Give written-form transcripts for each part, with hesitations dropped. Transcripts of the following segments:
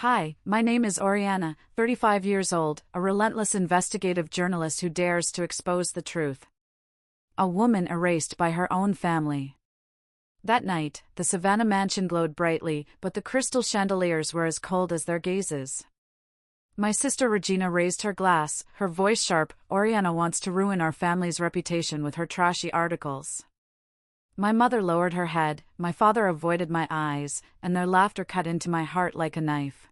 Hi, my name is Oriana, 35 years old, a relentless investigative journalist who dares to expose the truth. A woman erased by her own family. That night, the Savannah mansion glowed brightly, but the crystal chandeliers were as cold as their gazes. My sister Regina raised her glass, her voice sharp. Oriana wants to ruin our family's reputation with her trashy articles. My mother lowered her head, my father avoided my eyes, and their laughter cut into my heart like a knife.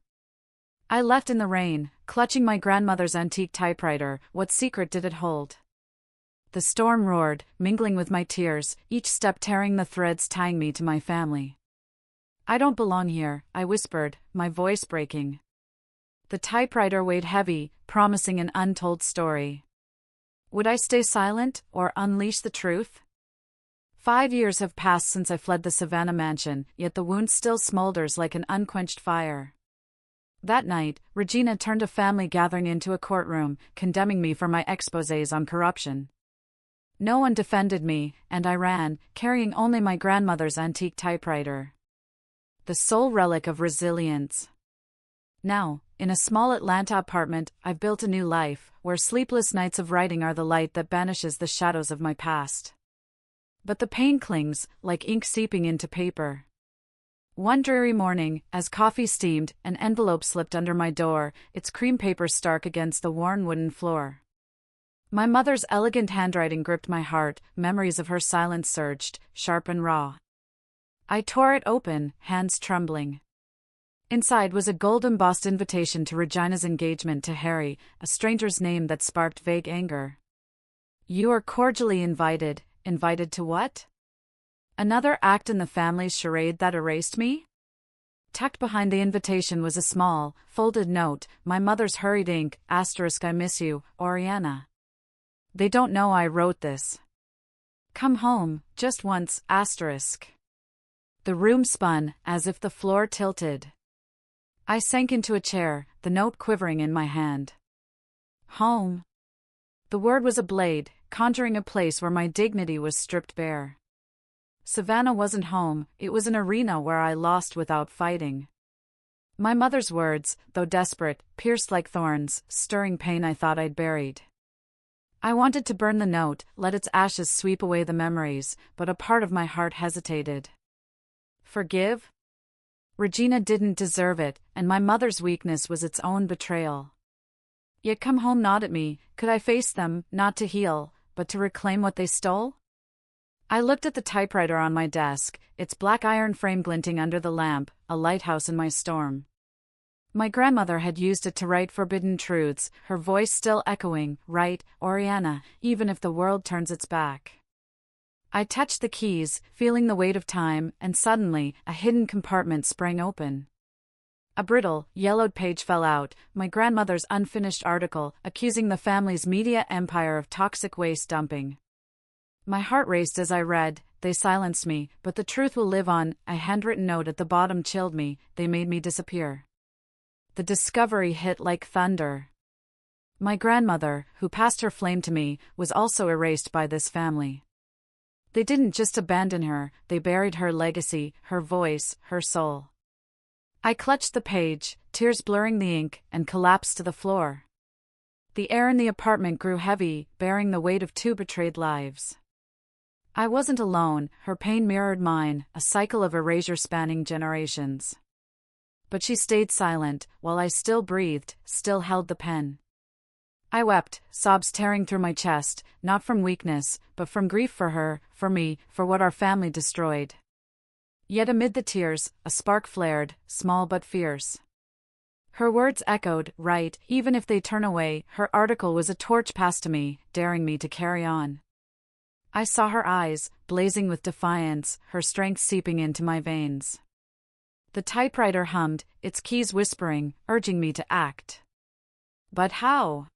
I left in the rain, clutching my grandmother's antique typewriter. What secret did it hold? The storm roared, mingling with my tears, each step tearing the threads tying me to my family. I don't belong here, I whispered, my voice breaking. The typewriter weighed heavy, promising an untold story. Would I stay silent, or unleash the truth? 5 years have passed since I fled the Savannah mansion, yet the wound still smolders like an unquenched fire. That night, Regina turned a family gathering into a courtroom, condemning me for my exposés on corruption. No one defended me, and I ran, carrying only my grandmother's antique typewriter. The sole relic of resilience. Now, in a small Atlanta apartment, I've built a new life, where sleepless nights of writing are the light that banishes the shadows of my past. But the pain clings, like ink seeping into paper. One dreary morning, as coffee steamed, an envelope slipped under my door, its cream paper stark against the worn wooden floor. My mother's elegant handwriting gripped my heart, memories of her silence surged, sharp and raw. I tore it open, hands trembling. Inside was a gold-embossed invitation to Regina's engagement to Harry, a stranger's name that sparked vague anger. You are cordially invited. Invited to what? Another act in the family's charade that erased me? Tucked behind the invitation was a small, folded note, my mother's hurried ink, *I miss you, Oriana. They don't know I wrote this. Come home, just once, *. The room spun, as if the floor tilted. I sank into a chair, the note quivering in my hand. Home. The word was a blade, conjuring a place where my dignity was stripped bare. Savannah wasn't home, it was an arena where I lost without fighting. My mother's words, though desperate, pierced like thorns, stirring pain I thought I'd buried. I wanted to burn the note, let its ashes sweep away the memories, but a part of my heart hesitated. Forgive? Regina didn't deserve it, and my mother's weakness was its own betrayal. Yet come home gnawed at me. Could I face them, not to heal, but to reclaim what they stole? I looked at the typewriter on my desk, its black iron frame glinting under the lamp, a lighthouse in my storm. My grandmother had used it to write forbidden truths, her voice still echoing, "Write, Oriana, even if the world turns its back." I touched the keys, feeling the weight of time, and suddenly, a hidden compartment sprang open. A brittle, yellowed page fell out, my grandmother's unfinished article, accusing the family's media empire of toxic waste dumping. My heart raced as I read. They silenced me, but the truth will live on. A handwritten note at the bottom chilled me. They made me disappear. The discovery hit like thunder. My grandmother, who passed her flame to me, was also erased by this family. They didn't just abandon her, they buried her legacy, her voice, her soul. I clutched the page, tears blurring the ink, and collapsed to the floor. The air in the apartment grew heavy, bearing the weight of 2 betrayed lives. I wasn't alone, her pain mirrored mine, a cycle of erasure spanning generations. But she stayed silent, while I still breathed, still held the pen. I wept, sobs tearing through my chest, not from weakness, but from grief for her, for me, for what our family destroyed. Yet amid the tears, a spark flared, small but fierce. Her words echoed, "Right, even if they turn away." Her article was a torch passed to me, daring me to carry on. I saw her eyes, blazing with defiance, her strength seeping into my veins. The typewriter hummed, its keys whispering, urging me to act. But how?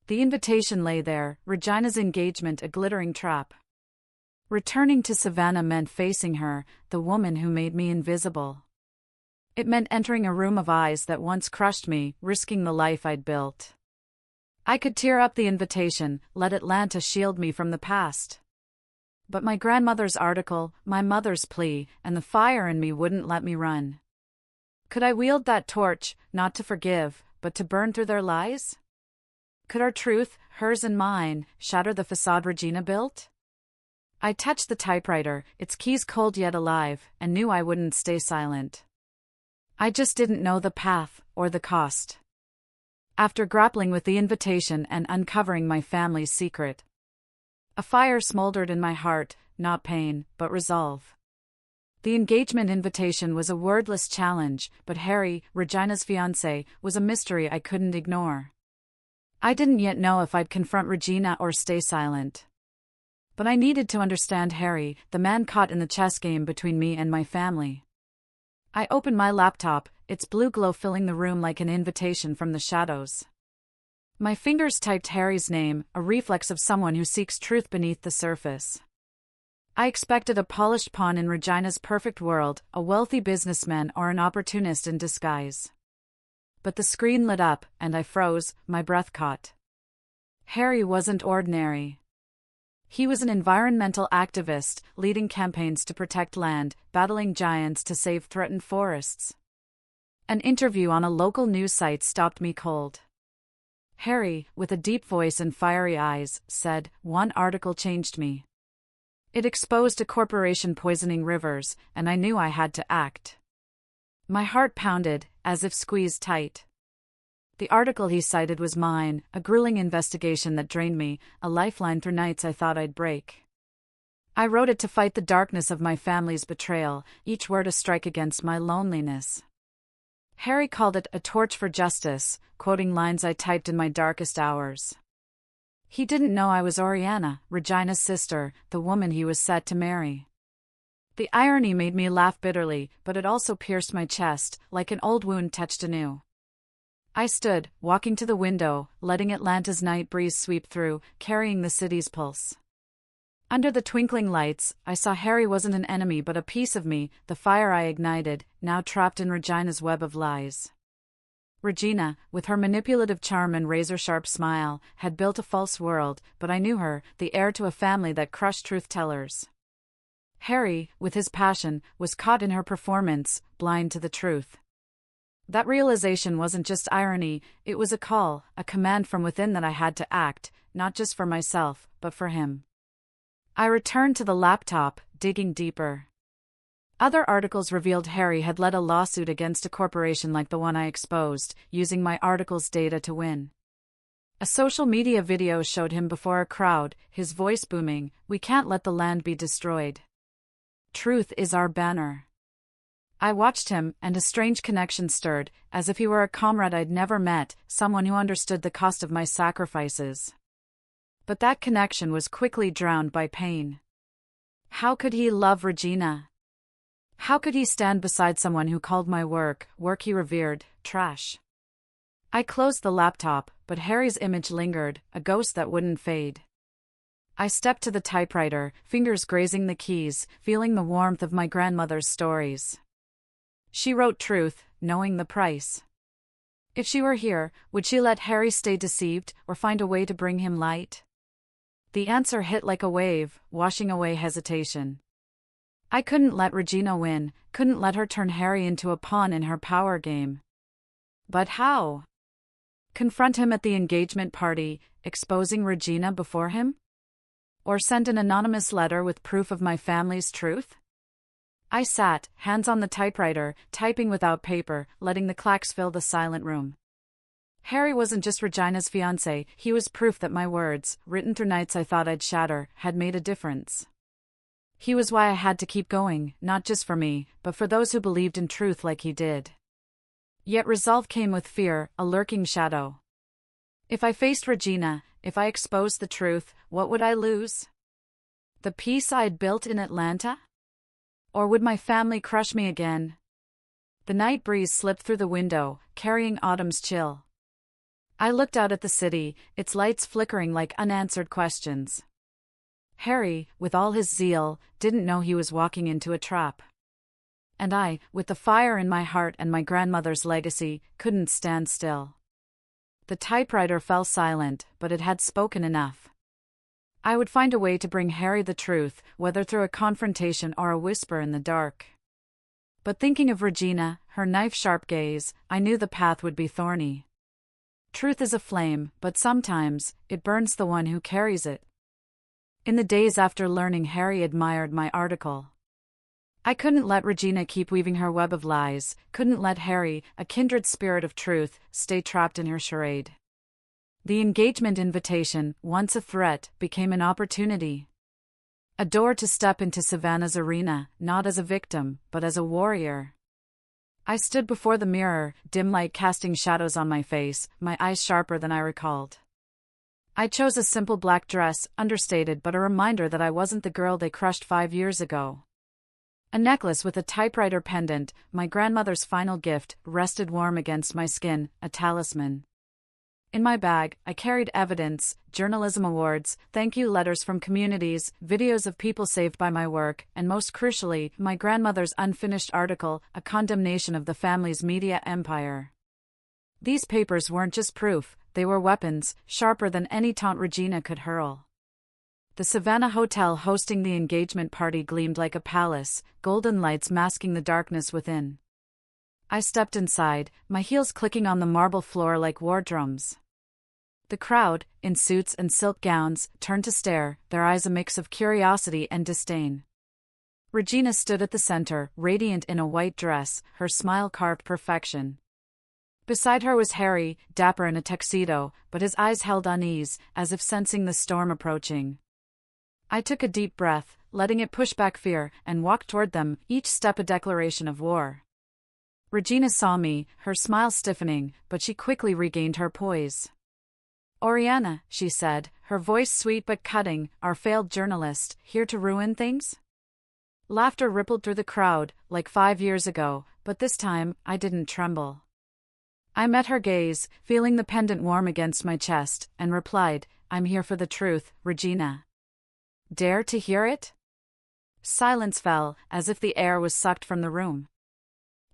The invitation lay there, Regina's engagement a glittering trap. Returning to Savannah meant facing her, the woman who made me invisible. It meant entering a room of eyes that once crushed me, risking the life I'd built. I could tear up the invitation, let Atlanta shield me from the past. But my grandmother's article, my mother's plea, and the fire in me wouldn't let me run. Could I wield that torch, not to forgive, but to burn through their lies? Could our truth, hers and mine, shatter the facade Regina built? I touched the typewriter, its keys cold yet alive, and knew I wouldn't stay silent. I just didn't know the path, or the cost. After grappling with the invitation and uncovering my family's secret, a fire smoldered in my heart, not pain, but resolve. The engagement invitation was a wordless challenge, but Harry, Regina's fiancé, was a mystery I couldn't ignore. I didn't yet know if I'd confront Regina or stay silent. But I needed to understand Harry, the man caught in the chess game between me and my family. I opened my laptop, its blue glow filling the room like an invitation from the shadows. My fingers typed Harry's name, a reflex of someone who seeks truth beneath the surface. I expected a polished pawn in Regina's perfect world, a wealthy businessman or an opportunist in disguise. But the screen lit up, and I froze, my breath caught. Harry wasn't ordinary. He was an environmental activist, leading campaigns to protect land, battling giants to save threatened forests. An interview on a local news site stopped me cold. Harry, with a deep voice and fiery eyes, said, "One article changed me. It exposed a corporation poisoning rivers, and I knew I had to act." My heart pounded, as if squeezed tight. The article he cited was mine, a grueling investigation that drained me, a lifeline through nights I thought I'd break. I wrote it to fight the darkness of my family's betrayal, each word a strike against my loneliness. Harry called it a torch for justice, quoting lines I typed in my darkest hours. He didn't know I was Oriana, Regina's sister, the woman he was set to marry. The irony made me laugh bitterly, but it also pierced my chest, like an old wound touched anew. I stood, walking to the window, letting Atlanta's night breeze sweep through, carrying the city's pulse. Under the twinkling lights, I saw Harry wasn't an enemy but a piece of me, the fire I ignited, now trapped in Regina's web of lies. Regina, with her manipulative charm and razor-sharp smile, had built a false world, but I knew her, the heir to a family that crushed truth-tellers. Harry, with his passion, was caught in her performance, blind to the truth. That realization wasn't just irony, it was a call, a command from within that I had to act, not just for myself, but for him. I returned to the laptop, digging deeper. Other articles revealed Harry had led a lawsuit against a corporation like the one I exposed, using my article's data to win. A social media video showed him before a crowd, his voice booming, "We can't let the land be destroyed. Truth is our banner." I watched him, and a strange connection stirred, as if he were a comrade I'd never met, someone who understood the cost of my sacrifices. But that connection was quickly drowned by pain. How could he love Regina? How could he stand beside someone who called my work he revered, trash? I closed the laptop, but Harry's image lingered, a ghost that wouldn't fade. I stepped to the typewriter, fingers grazing the keys, feeling the warmth of my grandmother's stories. She wrote truth, knowing the price. If she were here, would she let Harry stay deceived, or find a way to bring him light? The answer hit like a wave, washing away hesitation. I couldn't let Regina win, couldn't let her turn Harry into a pawn in her power game. But how? Confront him at the engagement party, exposing Regina before him? Or send an anonymous letter with proof of my family's truth? I sat, hands on the typewriter, typing without paper, letting the clacks fill the silent room. Harry wasn't just Regina's fiancé, he was proof that my words, written through nights I thought I'd shatter, had made a difference. He was why I had to keep going, not just for me, but for those who believed in truth like he did. Yet resolve came with fear, a lurking shadow. If I faced Regina, if I exposed the truth, what would I lose? The peace I'd built in Atlanta? Or would my family crush me again? The night breeze slipped through the window, carrying autumn's chill. I looked out at the city, its lights flickering like unanswered questions. Harry, with all his zeal, didn't know he was walking into a trap. And I, with the fire in my heart and my grandmother's legacy, couldn't stand still. The typewriter fell silent, but it had spoken enough. I would find a way to bring Harry the truth, whether through a confrontation or a whisper in the dark. But thinking of Regina, her knife-sharp gaze, I knew the path would be thorny. Truth is a flame, but sometimes, it burns the one who carries it. In the days after learning Harry admired my article, I couldn't let Regina keep weaving her web of lies, couldn't let Harry, a kindred spirit of truth, stay trapped in her charade. The engagement invitation, once a threat, became an opportunity. A door to step into Savannah's arena, not as a victim, but as a warrior. I stood before the mirror, dim light casting shadows on my face, my eyes sharper than I recalled. I chose a simple black dress, understated but a reminder that I wasn't the girl they crushed 5 years ago. A necklace with a typewriter pendant, my grandmother's final gift, rested warm against my skin, a talisman. In my bag, I carried evidence, journalism awards, thank you letters from communities, videos of people saved by my work, and most crucially, my grandmother's unfinished article, a condemnation of the family's media empire. These papers weren't just proof, they were weapons, sharper than any taunt Regina could hurl. The Savannah Hotel hosting the engagement party gleamed like a palace, golden lights masking the darkness within. I stepped inside, my heels clicking on the marble floor like war drums. The crowd, in suits and silk gowns, turned to stare, their eyes a mix of curiosity and disdain. Regina stood at the center, radiant in a white dress, her smile carved perfection. Beside her was Harry, dapper in a tuxedo, but his eyes held unease, as if sensing the storm approaching. I took a deep breath, letting it push back fear, and walked toward them, each step a declaration of war. Regina saw me, her smile stiffening, but she quickly regained her poise. "Oriana," she said, her voice sweet but cutting, "our failed journalist, here to ruin things?" Laughter rippled through the crowd, like 5 years ago, but this time, I didn't tremble. I met her gaze, feeling the pendant warm against my chest, and replied, "I'm here for the truth, Regina. Dare to hear it?" Silence fell, as if the air was sucked from the room.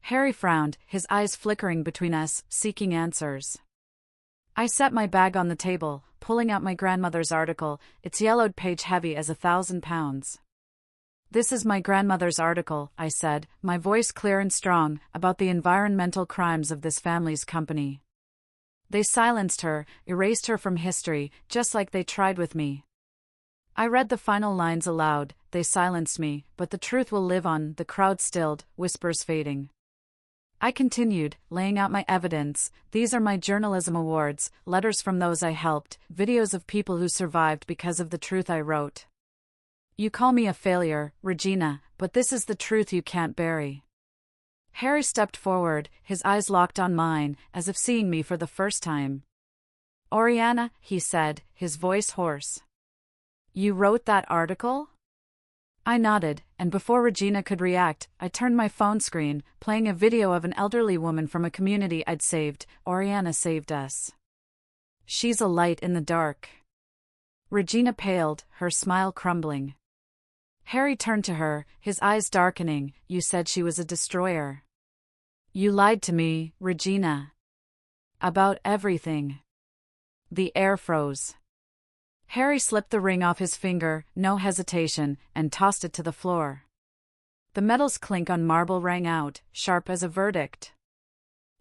Harry frowned, his eyes flickering between us, seeking answers. I set my bag on the table, pulling out my grandmother's article, its yellowed page heavy as 1,000 pounds. "This is my grandmother's article," I said, my voice clear and strong, "about the environmental crimes of this family's company. They silenced her, erased her from history, just like they tried with me." I read the final lines aloud, "They silenced me, but the truth will live on," the crowd stilled, whispers fading. I continued, laying out my evidence. "These are my journalism awards, letters from those I helped, videos of people who survived because of the truth I wrote. You call me a failure, Regina, but this is the truth you can't bury." Harry stepped forward, his eyes locked on mine, as if seeing me for the first time. "Oriana," he said, his voice hoarse. "You wrote that article?" I nodded, and before Regina could react, I turned my phone screen, playing a video of an elderly woman from a community I'd saved. "Oriana saved us. She's a light in the dark." Regina paled, her smile crumbling. Harry turned to her, his eyes darkening. "You said she was a destroyer. You lied to me, Regina. About everything." The air froze. Harry slipped the ring off his finger, no hesitation, and tossed it to the floor. The metal's clink on marble rang out, sharp as a verdict.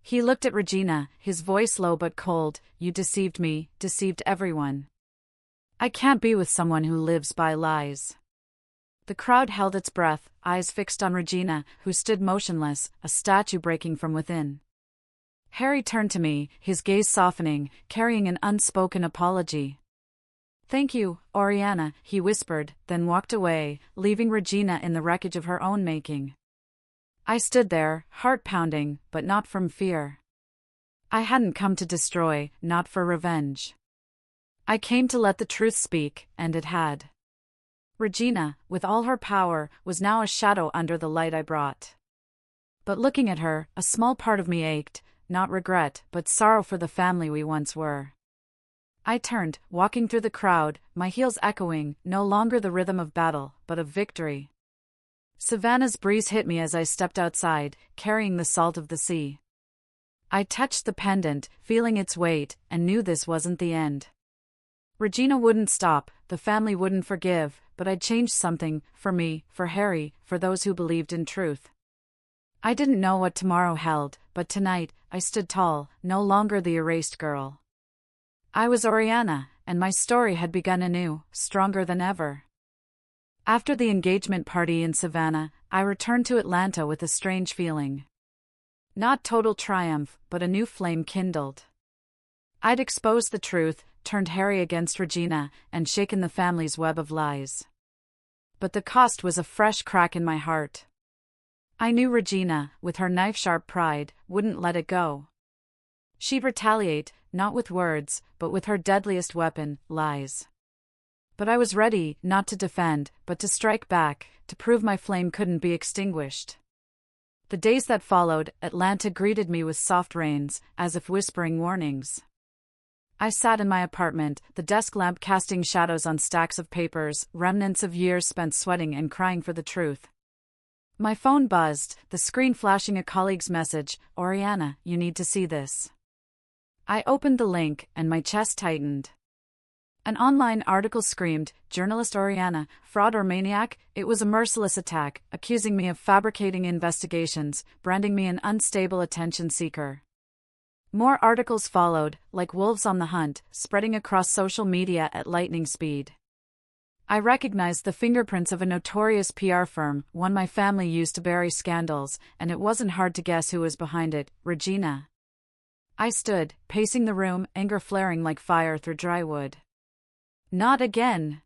He looked at Regina, his voice low but cold. "You deceived me, deceived everyone. I can't be with someone who lives by lies." The crowd held its breath, eyes fixed on Regina, who stood motionless, a statue breaking from within. Harry turned to me, his gaze softening, carrying an unspoken apology. "Thank you, Oriana," he whispered, then walked away, leaving Regina in the wreckage of her own making. I stood there, heart pounding, but not from fear. I hadn't come to destroy, not for revenge. I came to let the truth speak, and it had. Regina, with all her power, was now a shadow under the light I brought. But looking at her, a small part of me ached, not regret, but sorrow for the family we once were. I turned, walking through the crowd, my heels echoing, no longer the rhythm of battle, but of victory. Savannah's breeze hit me as I stepped outside, carrying the salt of the sea. I touched the pendant, feeling its weight, and knew this wasn't the end. Regina wouldn't stop, the family wouldn't forgive, but I'd changed something, for me, for Harry, for those who believed in truth. I didn't know what tomorrow held, but tonight, I stood tall, no longer the erased girl. I was Oriana, and my story had begun anew, stronger than ever. After the engagement party in Savannah, I returned to Atlanta with a strange feeling. Not total triumph, but a new flame kindled. I'd exposed the truth, turned Harry against Regina, and shaken the family's web of lies. But the cost was a fresh crack in my heart. I knew Regina, with her knife-sharp pride, wouldn't let it go. She'd retaliate, not with words, but with her deadliest weapon, lies. But I was ready, not to defend, but to strike back, to prove my flame couldn't be extinguished. The days that followed, Atlanta greeted me with soft rains, as if whispering warnings. I sat in my apartment, the desk lamp casting shadows on stacks of papers, remnants of years spent sweating and crying for the truth. My phone buzzed, the screen flashing a colleague's message, "Oriana, you need to see this." I opened the link, and my chest tightened. An online article screamed, "Journalist Oriana, fraud or maniac?" It was a merciless attack, accusing me of fabricating investigations, branding me an unstable attention seeker. More articles followed, like wolves on the hunt, spreading across social media at lightning speed. I recognized the fingerprints of a notorious PR firm, one my family used to bury scandals, and it wasn't hard to guess who was behind it: Regina. I stood, pacing the room, anger flaring like fire through dry wood. "Not again!"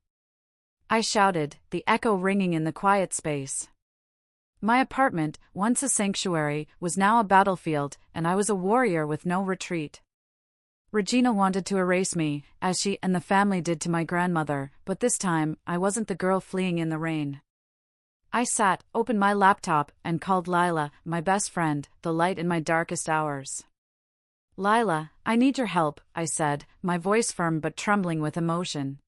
I shouted, the echo ringing in the quiet space. My apartment, once a sanctuary, was now a battlefield, and I was a warrior with no retreat. Regina wanted to erase me, as she and the family did to my grandmother, but this time, I wasn't the girl fleeing in the rain. I sat, opened my laptop, and called Lila, my best friend, the light in my darkest hours. "Lila, I need your help," I said, my voice firm but trembling with emotion.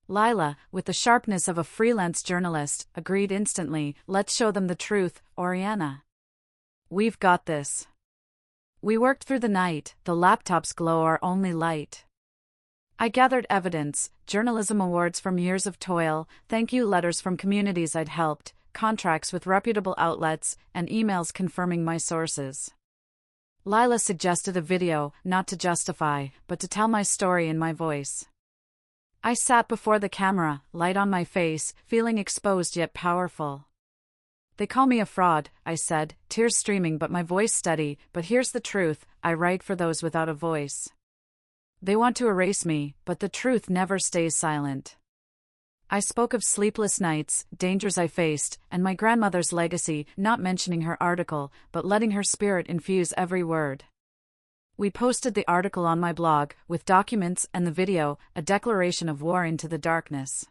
Lila, with the sharpness of a freelance journalist, agreed instantly. "Let's show them the truth, Oriana. We've got this." We worked through the night, the laptop's glow our only light. I gathered evidence, journalism awards from years of toil, thank you letters from communities I'd helped, contracts with reputable outlets, and emails confirming my sources. Lila suggested a video, not to justify, but to tell my story in my voice. I sat before the camera, light on my face, feeling exposed yet powerful. "They call me a fraud," I said, tears streaming but my voice steady, "but here's the truth, I write for those without a voice. They want to erase me, but the truth never stays silent." I spoke of sleepless nights, dangers I faced, and my grandmother's legacy, not mentioning her article, but letting her spirit infuse every word. We posted the article on my blog, with documents and the video, a declaration of war into the darkness.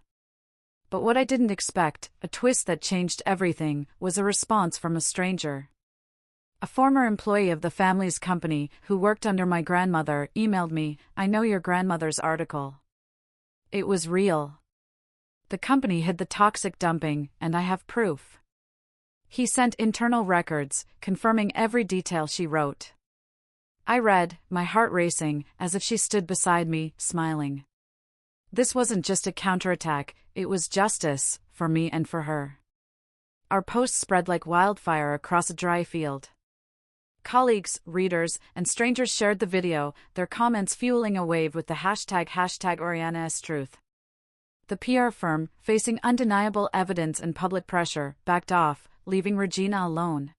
But what I didn't expect, a twist that changed everything, was a response from a stranger. A former employee of the family's company, who worked under my grandmother, emailed me, "I know your grandmother's article." It was real. The company hid the toxic dumping, and I have proof. He sent internal records, confirming every detail she wrote. I read, my heart racing, as if she stood beside me, smiling. This wasn't just a counterattack, it was justice, for me and for her. Our post spread like wildfire across a dry field. Colleagues, readers, and strangers shared the video, their comments fueling a wave with the hashtag #OrianaSTruth. The PR firm, facing undeniable evidence and public pressure, backed off, leaving Regina alone.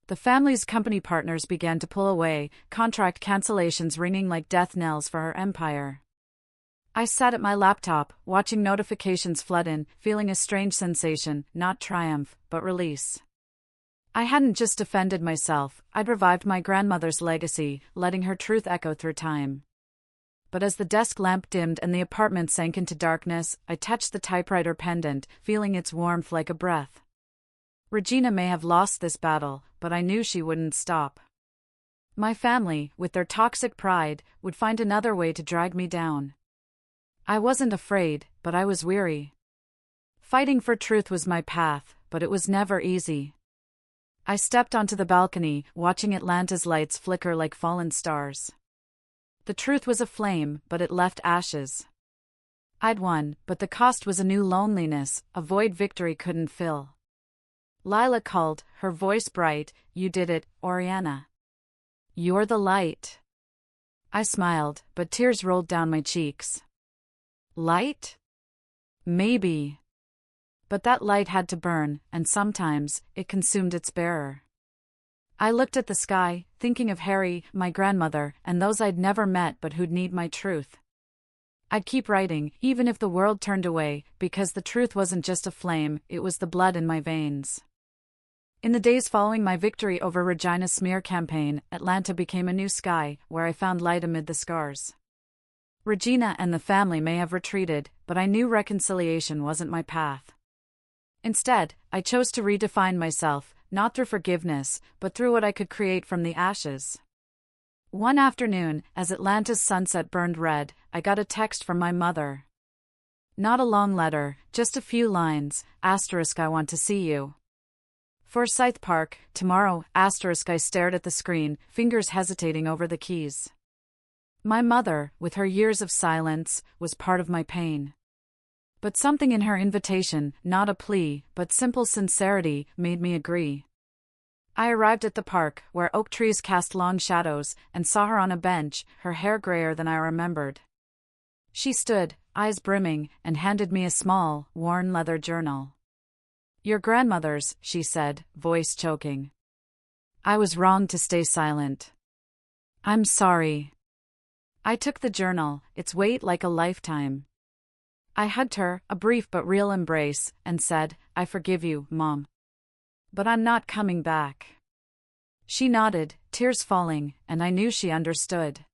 The family's company partners began to pull away, contract cancellations ringing like death knells for her empire. I sat at my laptop, watching notifications flood in, feeling a strange sensation, not triumph, but release. I hadn't just defended myself, I'd revived my grandmother's legacy, letting her truth echo through time. But as the desk lamp dimmed and the apartment sank into darkness, I touched the typewriter pendant, feeling its warmth like a breath. Regina may have lost this battle, but I knew she wouldn't stop. My family, with their toxic pride, would find another way to drag me down. I wasn't afraid, but I was weary. Fighting for truth was my path, but it was never easy. I stepped onto the balcony, watching Atlanta's lights flicker like fallen stars. The truth was aflame, but it left ashes. I'd won, but the cost was a new loneliness, a void victory couldn't fill. Lila called, her voice bright. You did it, Oriana. You're the light. I smiled, but tears rolled down my cheeks. Light? Maybe. But that light had to burn, and sometimes, it consumed its bearer. I looked at the sky, thinking of Harry, my grandmother, and those I'd never met but who'd need my truth. I'd keep writing, even if the world turned away, because the truth wasn't just a flame, it was the blood in my veins. In the days following my victory over Regina's smear campaign, Atlanta became a new sky, where I found light amid the scars. Regina and the family may have retreated, but I knew reconciliation wasn't my path. Instead, I chose to redefine myself, not through forgiveness, but through what I could create from the ashes. One afternoon, as Atlanta's sunset burned red, I got a text from my mother. Not a long letter, just a few lines. *I want to see you. Forsyth Park, tomorrow. *I stared at the screen, fingers hesitating over the keys. My mother, with her years of silence, was part of my pain. But something in her invitation, not a plea, but simple sincerity, made me agree. I arrived at the park, where oak trees cast long shadows, and saw her on a bench, her hair grayer than I remembered. She stood, eyes brimming, and handed me a small, worn leather journal. Your grandmother's, she said, voice choking. I was wrong to stay silent. I'm sorry. I took the journal, its weight like a lifetime. I hugged her, a brief but real embrace, and said, I forgive you, Mom. But I'm not coming back. She nodded, tears falling, and I knew she understood.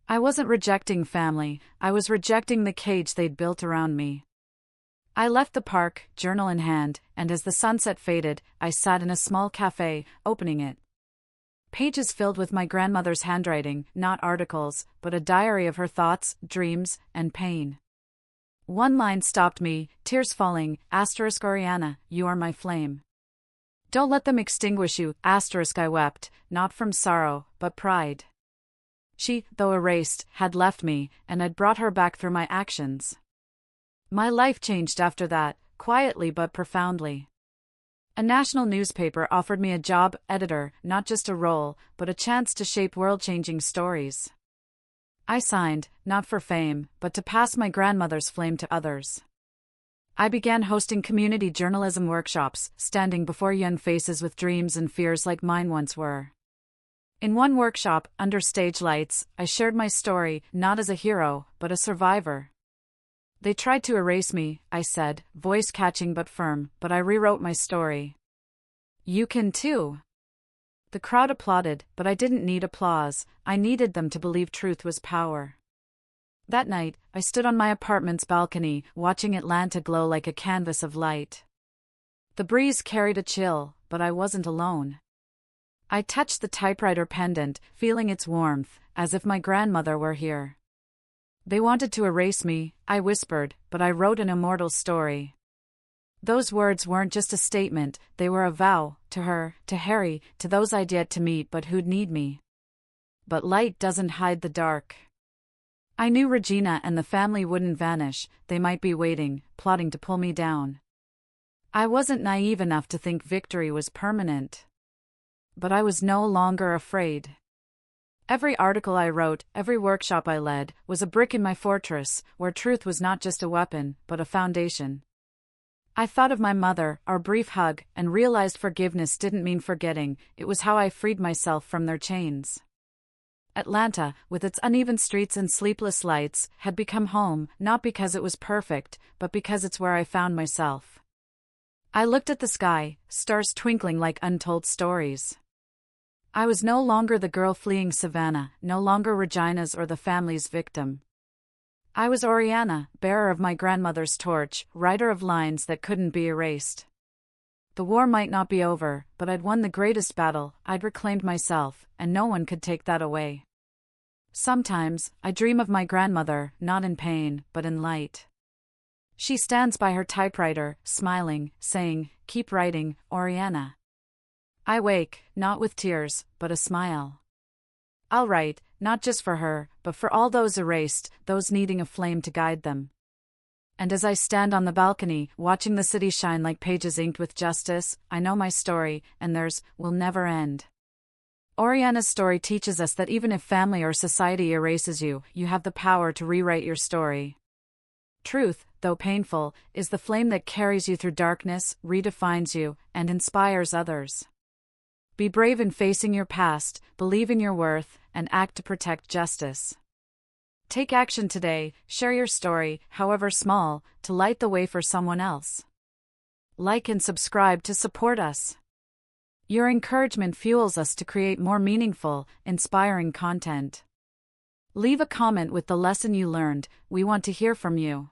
I wasn't rejecting family, I was rejecting the cage they'd built around me. I left the park, journal in hand, and as the sunset faded, I sat in a small cafe, opening it. Pages filled with my grandmother's handwriting, not articles, but a diary of her thoughts, dreams, and pain. One line stopped me, tears falling. Oriana, you are my flame. Don't let them extinguish you. I wept, not from sorrow, but pride. She, though erased, had left me, and I'd brought her back through my actions. My life changed after that, quietly but profoundly. A national newspaper offered me a job, editor, not just a role, but a chance to shape world-changing stories. I signed, not for fame, but to pass my grandmother's flame to others. I began hosting community journalism workshops, standing before young faces with dreams and fears like mine once were. In one workshop, under stage lights, I shared my story, not as a hero, but a survivor. They tried to erase me, I said, voice catching but firm, but I rewrote my story. You can too. The crowd applauded, but I didn't need applause, I needed them to believe truth was power. That night, I stood on my apartment's balcony, watching Atlanta glow like a canvas of light. The breeze carried a chill, but I wasn't alone. I touched the typewriter pendant, feeling its warmth, as if my grandmother were here. They wanted to erase me, I whispered, but I wrote an immortal story. Those words weren't just a statement, they were a vow, to her, to Harry, to those I'd yet to meet but who'd need me. But light doesn't hide the dark. I knew Regina and the family wouldn't vanish, they might be waiting, plotting to pull me down. I wasn't naive enough to think victory was permanent. But I was no longer afraid. Every article I wrote, every workshop I led, was a brick in my fortress, where truth was not just a weapon, but a foundation. I thought of my mother, our brief hug, and realized forgiveness didn't mean forgetting, it was how I freed myself from their chains. Atlanta, with its uneven streets and sleepless lights, had become home, not because it was perfect, but because it's where I found myself. I looked at the sky, stars twinkling like untold stories. I was no longer the girl fleeing Savannah, no longer Regina's or the family's victim. I was Oriana, bearer of my grandmother's torch, writer of lines that couldn't be erased. The war might not be over, but I'd won the greatest battle, I'd reclaimed myself, and no one could take that away. Sometimes, I dream of my grandmother, not in pain, but in light. She stands by her typewriter, smiling, saying, "Keep writing, Oriana." I wake, not with tears, but a smile. I'll write, not just for her, but for all those erased, those needing a flame to guide them. And as I stand on the balcony, watching the city shine like pages inked with justice, I know my story, and theirs, will never end. Oriana's story teaches us that even if family or society erases you, you have the power to rewrite your story. Truth, though painful, is the flame that carries you through darkness, redefines you, and inspires others. Be brave in facing your past, believe in your worth, and act to protect justice. Take action today, share your story, however small, to light the way for someone else. Like and subscribe to support us. Your encouragement fuels us to create more meaningful, inspiring content. Leave a comment with the lesson you learned, we want to hear from you.